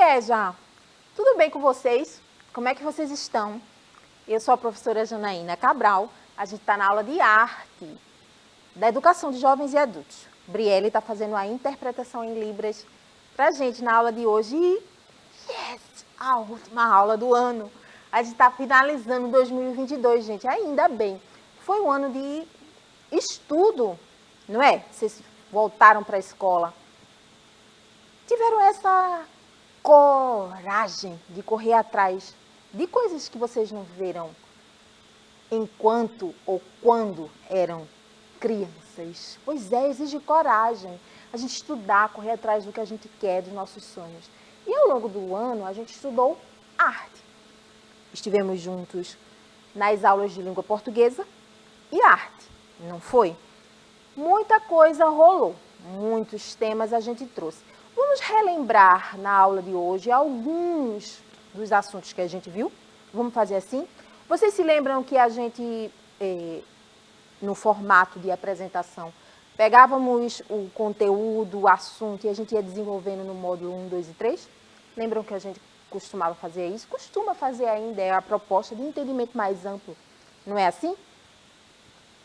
Lieja, tudo bem com vocês? Como é que vocês estão? Eu sou a professora Janaína Cabral, a gente está na aula de arte, da educação de jovens e adultos. Brielle está fazendo a interpretação em Libras para a gente na aula de hoje e, a última aula do ano. A gente está finalizando 2022, gente, ainda bem. Foi um ano de estudo, não é? Vocês voltaram para a escola. Tiveram essa coragem de correr atrás de coisas que vocês não viram enquanto ou quando eram crianças. Pois é, exige coragem. A gente estudar, correr atrás do que a gente quer, dos nossos sonhos. E ao longo do ano, a gente estudou arte. Estivemos juntos nas aulas de língua portuguesa e arte, não foi? Muita coisa rolou, muitos temas a gente trouxe. Vamos relembrar na aula de hoje alguns dos assuntos que a gente viu? Vamos fazer assim? Vocês se lembram que a gente, no formato de apresentação, pegávamos o conteúdo, o assunto e a gente ia desenvolvendo no módulo 1, 2 e 3? Lembram que a gente costumava fazer isso? Costuma fazer ainda, é a proposta de entendimento mais amplo. Não é assim?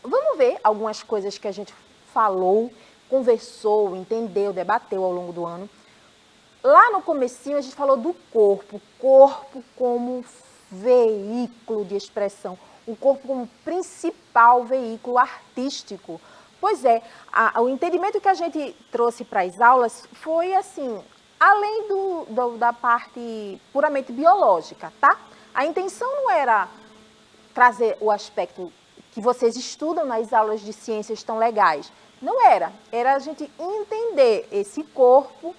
Vamos ver algumas coisas que a gente falou, conversou, entendeu, debateu ao longo do ano. Lá no comecinho a gente falou do corpo como veículo de expressão, o corpo como principal veículo artístico. Pois é, o entendimento que a gente trouxe para as aulas foi assim, além da parte puramente biológica, tá? A intenção não era trazer o aspecto que vocês estudam nas aulas de ciências tão legais. Não era. Era a gente entender esse corpo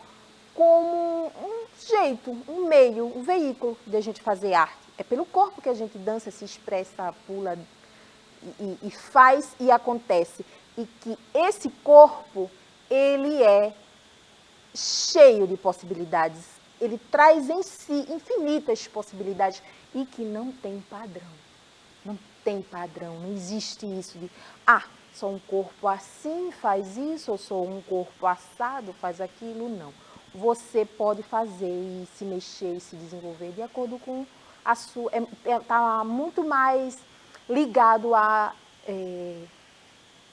como um jeito, um meio, um veículo de a gente fazer arte. É pelo corpo que a gente dança, se expressa, pula e faz e acontece. E que esse corpo, ele é cheio de possibilidades. Ele traz em si infinitas possibilidades e que não tem padrão. Não tem padrão, não existe isso de, sou um corpo assim, faz isso, ou sou um corpo assado, faz aquilo, não. Você pode fazer e se mexer e se desenvolver de acordo com a sua, está muito mais ligado a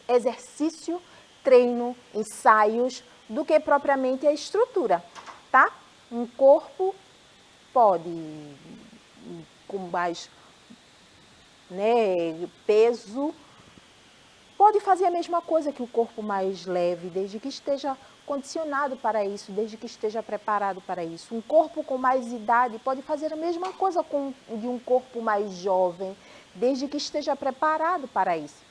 exercício, treino, ensaios, do que propriamente a estrutura, tá? Um corpo pode, com mais peso, pode fazer a mesma coisa que o corpo mais leve, desde que esteja condicionado para isso, desde que esteja preparado para isso. Um corpo com mais idade pode fazer a mesma coisa de um corpo mais jovem, desde que esteja preparado para isso.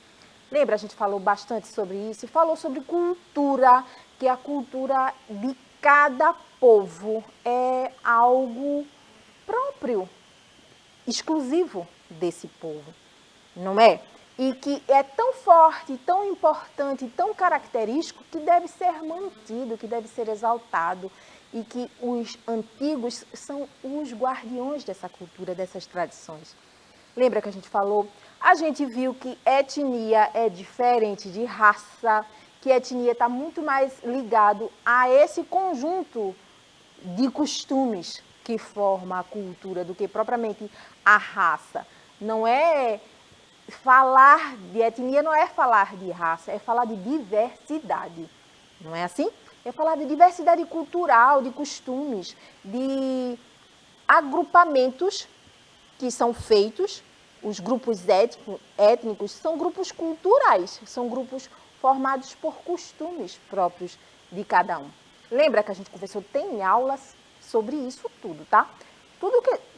Lembra, a gente falou bastante sobre isso e falou sobre cultura, que a cultura de cada povo é algo próprio, exclusivo desse povo, não é? E que é tão forte, tão importante, tão característico que deve ser mantido, que deve ser exaltado e que os antigos são os guardiões dessa cultura, dessas tradições. Lembra que a gente falou? A gente viu que etnia é diferente de raça, que etnia está muito mais ligado a esse conjunto de costumes que forma a cultura do que propriamente a raça. Não é falar de etnia, não é falar de raça, é falar de diversidade. Não é assim? É falar de diversidade cultural, de costumes, de agrupamentos que são feitos. Os grupos étnicos são grupos culturais, são grupos formados por costumes próprios de cada um. Lembra que a gente conversou? Tem aulas sobre isso tudo, tá?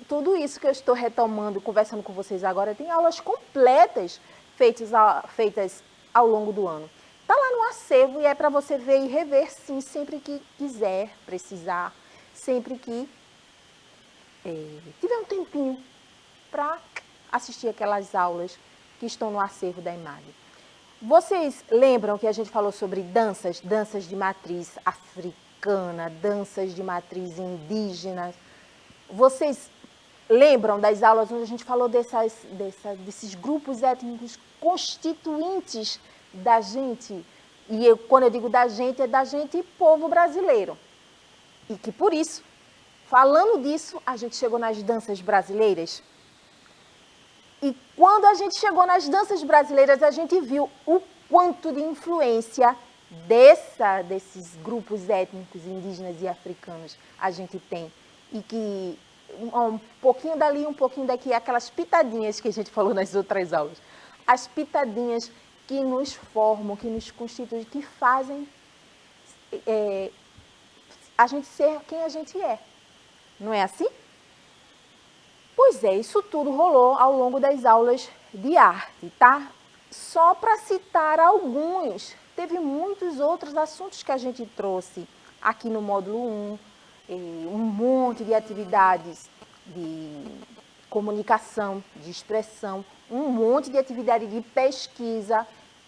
Tudo isso que eu estou retomando, conversando com vocês agora, tem aulas completas feitas ao longo do ano. Está lá no acervo e é para você ver e rever, sim, sempre que quiser, precisar, sempre que tiver um tempinho para assistir aquelas aulas que estão no acervo da imagem. Vocês lembram que a gente falou sobre danças de matriz africana, danças de matriz indígena? Vocês lembram das aulas onde a gente falou desses grupos étnicos constituintes da gente? Quando eu digo da gente, é da gente povo brasileiro. E que por isso Falando disso, a gente chegou nas danças brasileiras. E quando a gente chegou nas danças brasileiras, a gente viu o quanto de influência desses grupos étnicos, indígenas e africanos a gente tem. E que um pouquinho dali, um pouquinho daqui, aquelas pitadinhas que a gente falou nas outras aulas. As pitadinhas que nos formam, que nos constituem, que fazem a gente ser quem a gente é. Não é assim? Pois é, isso tudo rolou ao longo das aulas de arte, tá? Só para citar alguns, teve muitos outros assuntos que a gente trouxe aqui no módulo 1, um monte de atividades de comunicação, de expressão, um monte de atividade de pesquisa.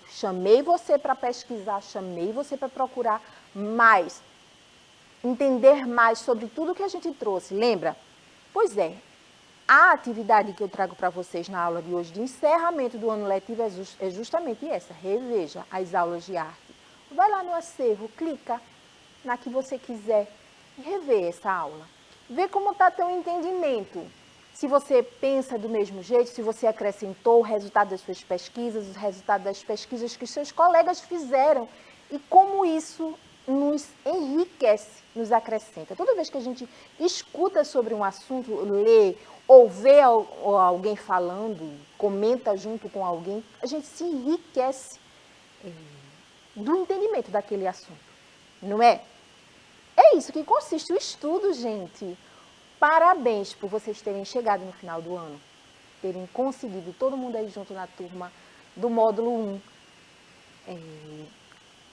Chamei você para pesquisar, chamei você para procurar mais, entender mais sobre tudo que a gente trouxe, lembra? Pois é. A atividade que eu trago para vocês na aula de hoje de encerramento do ano letivo é justamente essa, reveja as aulas de arte. Vai lá no acervo, clica na que você quiser e revê essa aula. Vê como está teu entendimento. Se você pensa do mesmo jeito, se você acrescentou o resultado das suas pesquisas, o resultado das pesquisas que seus colegas fizeram e como isso nos enriquece, nos acrescenta. Toda vez que a gente escuta sobre um assunto, lê ou vê alguém falando, comenta junto com alguém, a gente se enriquece do entendimento daquele assunto, não é? É isso que consiste o estudo, gente. Parabéns por vocês terem chegado no final do ano, terem conseguido, todo mundo aí junto na turma do módulo 1.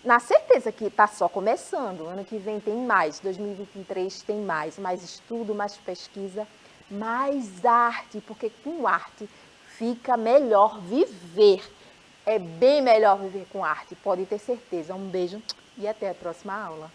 Na certeza que está só começando, ano que vem tem mais, 2023 tem mais estudo, mais pesquisa, mais arte, porque com arte fica melhor viver. É bem melhor viver com arte, pode ter certeza. Um beijo e até a próxima aula.